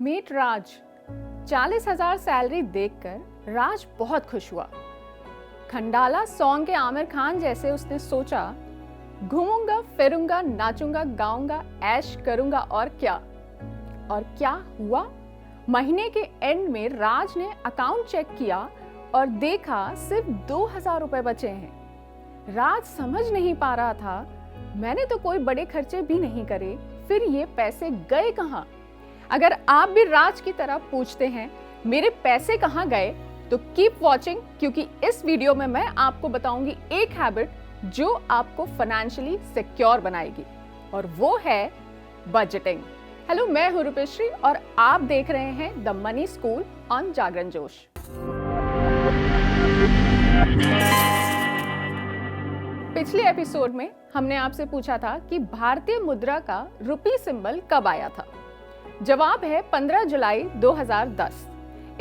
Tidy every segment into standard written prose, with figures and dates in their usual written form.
Meet राज। 40,000 salary देखकर राज बहुत खुश हुआ। खंडाला सॉन्ग के आमिर खान जैसे उसने सोचा, घूमूंगा फिरूंगा नाचूंगा गाऊंगा ऐश करूंगा और क्या हुआ। महीने के एंड में राज ने अकाउंट चेक किया और देखा सिर्फ 2,000 रुपए बचे हैं। राज समझ नहीं पा रहा था, मैंने तो कोई बड़े खर्चे भी नहीं करे, फिर ये पैसे गए कहाँ। अगर आप भी राज की तरह पूछते हैं मेरे पैसे कहाँ गए, तो कीप वॉचिंग, क्योंकि इस वीडियो में मैं आपको बताऊंगी एक हैबिट जो आपको फाइनेंशियली सिक्योर बनाएगी, और वो है बजटिंग। हेलो, मैं हूं रूपेश्री और आप देख रहे हैं द मनी स्कूल ऑन जागरण जोश। पिछले एपिसोड में हमने आपसे पूछा था कि भारतीय मुद्रा का रुपी सिंबल कब आया था। जवाब है 15 जुलाई 2010।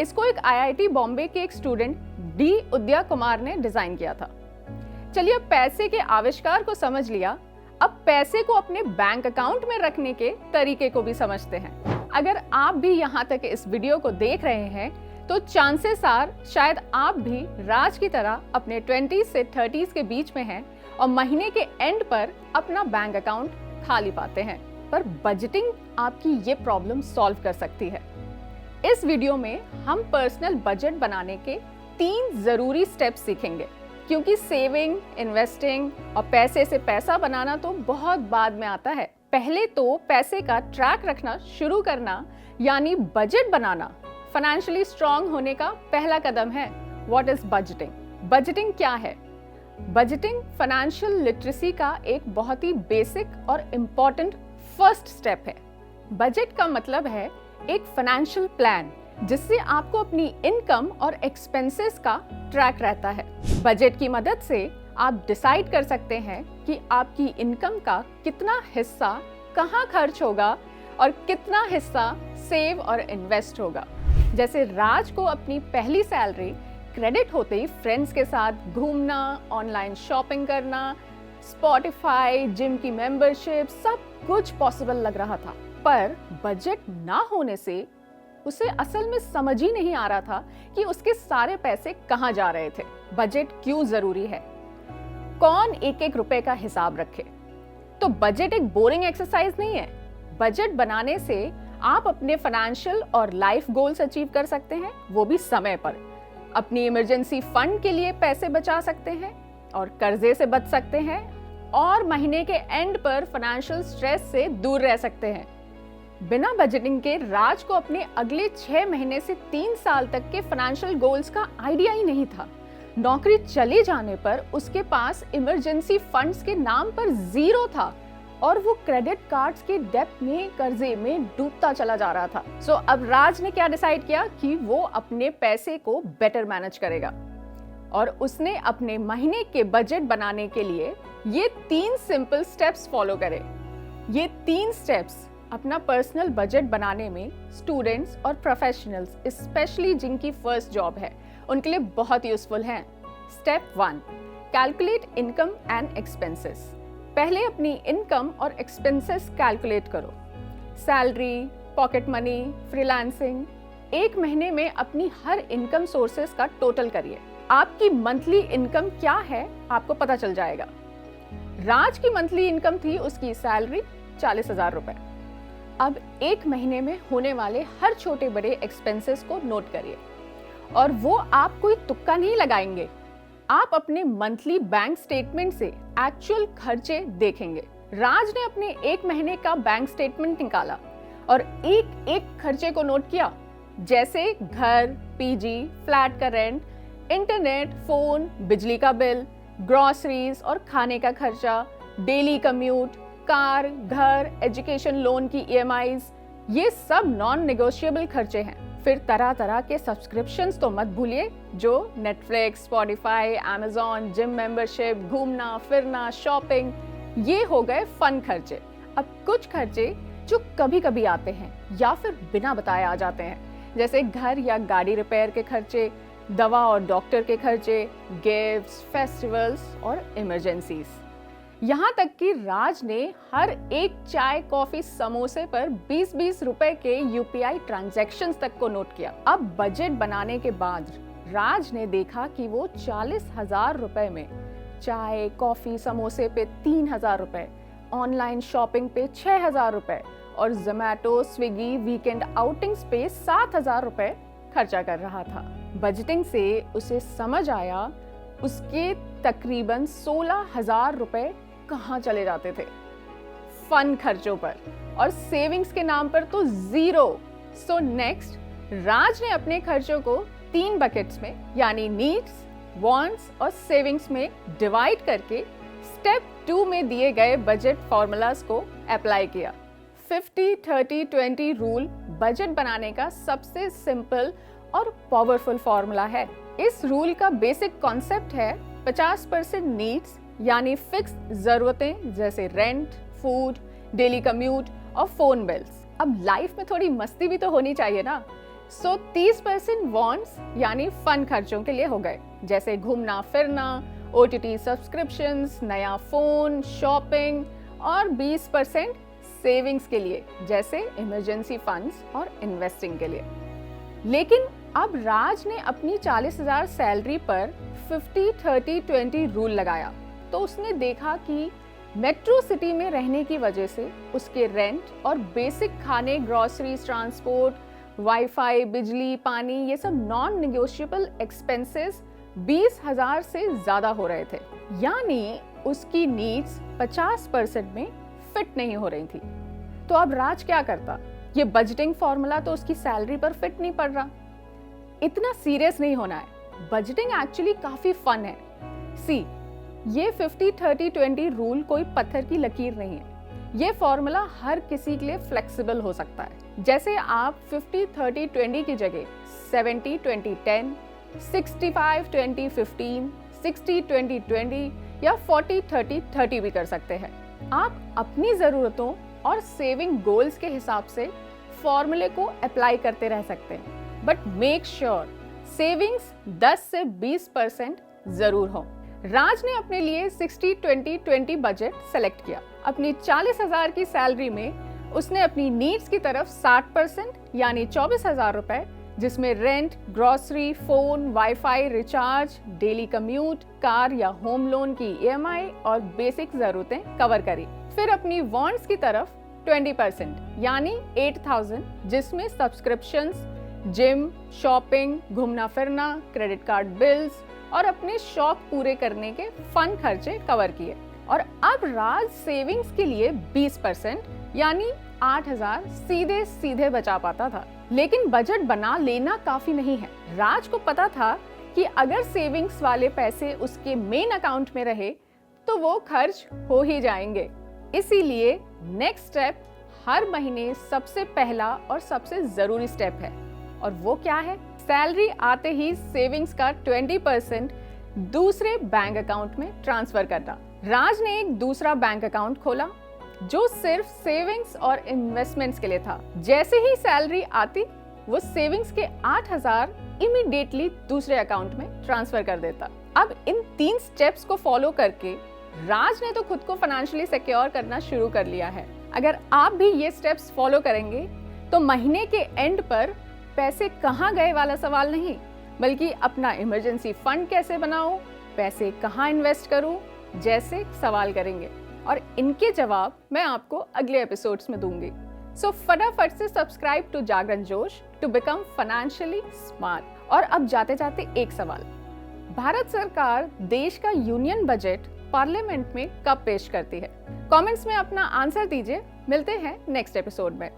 इसको एक आईआईटी बॉम्बे के एक स्टूडेंट डी उदया कुमार ने डिजाइन किया था। चलिए, अब पैसे के आविष्कार को समझ लिया, अब पैसे को अपने बैंक अकाउंट में रखने के तरीके को भी समझते हैं। अगर आप भी यहाँ तक इस वीडियो को देख रहे हैं तो चांसेस आर शायद आप भी राज की तरह अपने 20s से 30s के बीच में हैं और महीने के एंड पर अपना बैंक अकाउंट खाली पाते हैं। पर बजटिंग आपकी ये प्रॉब्लम सॉल्व कर सकती है। इस वीडियो में हम पर्सनल बजट बनाने के 3 जरूरी स्टेप्स सीखेंगे, क्योंकि सेविंग, इन्वेस्टिंग और पैसे से पैसा बनाना तो बहुत बाद में आता है। पहले तो पैसे का ट्रैक रखना शुरू करना, यानी बजट बनाना फाइनेंशियली स्ट्रांग होने का पहला कदम है। What is budgeting? बजटिंग क्या है? बजटिंग फाइनेंशियल लिटरेसी का एक बहुत ही बेसिक और इम्पोर्टेंट फर्स्ट स्टेप है। बजट का मतलब है एक फाइनेंशियल प्लान जिससे आपको अपनी इनकम और एक्सपेंसेस का ट्रैक रहता है। बजट की मदद से आप डिसाइड कर सकते हैं कि आपकी इनकम का कितना हिस्सा कहाँ खर्च होगा और कितना हिस्सा सेव और इन्वेस्ट होगा। जैसे राज को अपनी पहली सैलरी क्रेडिट होते ही फ्रेंड्स के साथ घूमना, ऑनलाइन शॉपिंग करना, स्पॉटिफाई, जिम की मेंबरशिप, सब कुछ पॉसिबल लग रहा था। पर बजट ना होने से उसे असल में समझ ही नहीं आ रहा था कि उसके सारे पैसे कहाँ जा रहे थे। बजट क्यों जरूरी है? कौन एक एक रुपए का हिसाब रखे? तो बजट एक बोरिंग एक्सरसाइज नहीं है। बजट बनाने से आप अपने फाइनेंशियल और लाइफ गोल्स अचीव कर सकते हैं, वो भी समय पर। अपनी इमरजेंसी फंड के लिए पैसे बचा सकते हैं और कर्जे से बच सकते हैं, और महीने के एंड पर फाइनेंशियल स्ट्रेस से दूर रह सकते हैं। बिना बजटिंग के राज को अपने अगले 6 महीने से 3 साल तक के फाइनेंशियल गोल्स का आइडिया ही नहीं था। नौकरी चले जाने पर उसके पास इमरजेंसी फंड्स के नाम पर 0 था और वो क्रेडिट कार्ड्स के डेब्ट में, कर्जे में डूबता चला जा रहा था। सो अब राज ने क्या डिसाइड किया कि वो अपने पैसे को बेटर मैनेज करेगा, और उसने अपने महीने के बजट बनाने के लिए ये 3 सिंपल स्टेप्स फॉलो करे। ये 3 स्टेप्स अपना पर्सनल बजट बनाने में स्टूडेंट्स और प्रोफेशनल्स, स्पेशली जिनकी फर्स्ट जॉब है, उनके लिए बहुत यूजफुल हैं। Step 1, calculate income and expenses. पहले अपनी इनकम और एक्सपेंसेस कैलकुलेट करो। Salary, pocket money, freelancing. एक महीने में अपनी हर इनकम सोर्सेस का टोटल करिए। आपकी मंथली इनकम क्या है आपको पता चल जाएगा। राज की मंथली इनकम थी उसकी सैलरी 40,000 रुपए। अब एक महीने में होने वाले हर छोटे बड़े एक्सपेंसेस को नोट करिए, और वो आप कोई तुक्का नहीं लगाएंगे। आप अपने मंथली बैंक स्टेटमेंट से एक्चुअल खर्चे देखेंगे। राज ने अपने एक महीने का बैंक स्टेटमेंट निकाला और एक एक खर्चे को नोट किया, जैसे घर, पीजी, फ्लैट का रेंट, इंटरनेट, फोन, बिजली का बिल, ग्रोसरीज और खाने का खर्चा, डेली कम्यूट, कार, घर, एजुकेशन लोन की EMIs, ये सब नॉन नेगोशिएबल खर्चे हैं। फिर तरह तरह के सब्सक्रिप्शंस तो मत भूलिए, जो Netflix, Spotify, Amazon, gym membership, घूमना फिरना, शॉपिंग, ये हो गए फन खर्चे। अब कुछ खर्चे जो कभी कभी आते हैं या फिर बिना बताए आ जाते हैं, जैसे घर या गाड़ी रिपेयर के खर्चे, दवा और डॉक्टर के खर्चे, गिफ्ट्स, फेस्टिवल्स और इमरजेंसीज। यहाँ तक कि राज ने हर एक चाय, कॉफी, समोसे पर 20-20 रुपए के यूपीआई ट्रांजैक्शंस तक को नोट किया। अब बजट बनाने के बाद राज ने देखा कि वो 40,000 रुपए में चाय, कॉफी, समोसे पे 3,000 रुपए, ऑनलाइन शॉपिंग पे 6,000 रुपए और जोमैटो, स्विगी, वीकेंड आउटिंग्स पे 7,000 रुपए खर्चा कर रहा था। बजटिंग से उसे समझ आया उसके तकरीबन 16,000 रुपए कहाँ चले जाते थे, फन खर्चों पर, और सेविंग्स के नाम पर तो जीरो। सो नेक्स्ट राज ने अपने खर्चों को 3 बकेट्स में यानी नीड्स, वांट्स और सेविंग्स में डिवाइड करके स्टेप 2 में दिए गए बजट फॉर्मूलाज को अप्लाई किया। 50-30-20 रूल बजट बनाने का सबसे सिंपल और पावरफुल फॉर्मूला है। इस रूल का बेसिक कॉन्सेप्ट है 50% नीड्स यानी फिक्स जरूरतें जैसे रेंट, फूड, डेली कम्यूट और फोन बिल्स। अब लाइफ में थोड़ी मस्ती भी तो होनी चाहिए ना। सो 30% वांट्स यानी फन खर्चों के लिए हो गए, जैसे घूमना फिरना, OTT सब्सक्रिप्शंस, नया फोन, शॉपिंग, और 20% सेविंग्स के लिए जैसे इमरजेंसी फंड्स और इन्वेस्टिंग के लिए। लेकिन अब राज ने अपनी 40,000 सैलरी पर 50-30-20 रूल लगाया तो उसने देखा कि मेट्रो सिटी में रहने की वजह से उसके रेंट और बेसिक खाने, ग्रोसरीज, ट्रांसपोर्ट, वाईफाई, बिजली, पानी, ये सब नॉन नेगोशिएबल एक्सपेंसेस 20,000 से ज्यादा हो रहे थे, यानी उसकी नीड्स 50% में फिट नहीं हो रही थी। तो अब राज क्या करता? ये बजटिंग फॉर्मूला तो उसकी सैलरी पर फिट नहीं पड़ रहा। इतना सीरियस नहीं होना है, बजटिंग एक्चुअली काफी फन है। सी, ये 50-30-20 रूल कोई पत्थर की लकीर नहीं है। ये फॉर्मूला हर किसी के लिए फ्लेक्सिबल हो सकता है। जैसे आप 50-30-20 की जगह 70-20-10, 65-20-15, 60-20-20 या 40-30-30 भी कर सकते हैं। आप अपनी जरूरतों और सेविंग गोल्स के हिसाब से फॉर्मूले को अप्लाई करते रह सकते हैं, बट मेक श्योर सेविंग्स 10 से 20% जरूर हो। राज ने अपने लिए 60-20-20 बजट सेलेक्ट किया। अपनी 40,000 की सैलरी में उसने अपनी नीड्स की तरफ 60% यानी 24,000 रुपए, जिसमें rent, grocery, phone, wifi, recharge, daily commute, car या होम लोन की EMI और बेसिक जरूरतें कवर करी। फिर अपनी वांट्स की तरफ 20% यानी 8,000, जिसमें सब्सक्रिप्शंस, जिम, शॉपिंग, घूमना फिरना, क्रेडिट कार्ड बिल्स और अपने शौक पूरे करने के फन खर्चे कवर किए। और अब राज सेविंग्स के लिए 20% यानी 8,000 सीधे सीधे बचा पाता था। लेकिन बजट बना लेना काफी नहीं है। राज को पता था कि अगर सेविंग्स वाले पैसे उसके मेन अकाउंट में रहे तो वो खर्च हो ही जाएंगे। इसीलिए नेक्स्ट स्टेप हर महीने सबसे पहला और सबसे जरूरी स्टेप है, और वो क्या है? सैलरी आते ही सेविंग्स का 20% दूसरे बैंक अकाउंट में ट्रांसफर करना। राज ने एक दूसरा बैंक अकाउंट खोला जो सिर्फ सेविंग्स और इन्वेस्टमेंट्स के लिए था। जैसे ही सैलरी आती वो सेविंग्स के 8,000 इमीडिएटली दूसरे अकाउंट में ट्रांसफर कर देता। अब इन 3 स्टेप्स को फॉलो करके राज ने तो खुद को फाइनेंशियली सिक्योर करना शुरू कर लिया है। अगर आप भी ये स्टेप्स फॉलो करेंगे तो महीने के एंड पर पैसे कहाँ गए वाला सवाल नहीं, बल्कि अपना इमरजेंसी फंड कैसे बनाऊं, पैसे कहाँ इन्वेस्ट करूं जैसे सवाल करेंगे, और इनके जवाब मैं आपको अगले एपिसोड्स में दूंगी। सो फटाफट से सब्सक्राइब टू जागरण जोश टू बिकम फाइनेंशियली स्मार्ट। और अब जाते जाते एक सवाल, भारत सरकार देश का यूनियन बजट पार्लियामेंट में कब पेश करती है? कमेंट्स में अपना आंसर दीजिए। मिलते हैं नेक्स्ट एपिसोड में।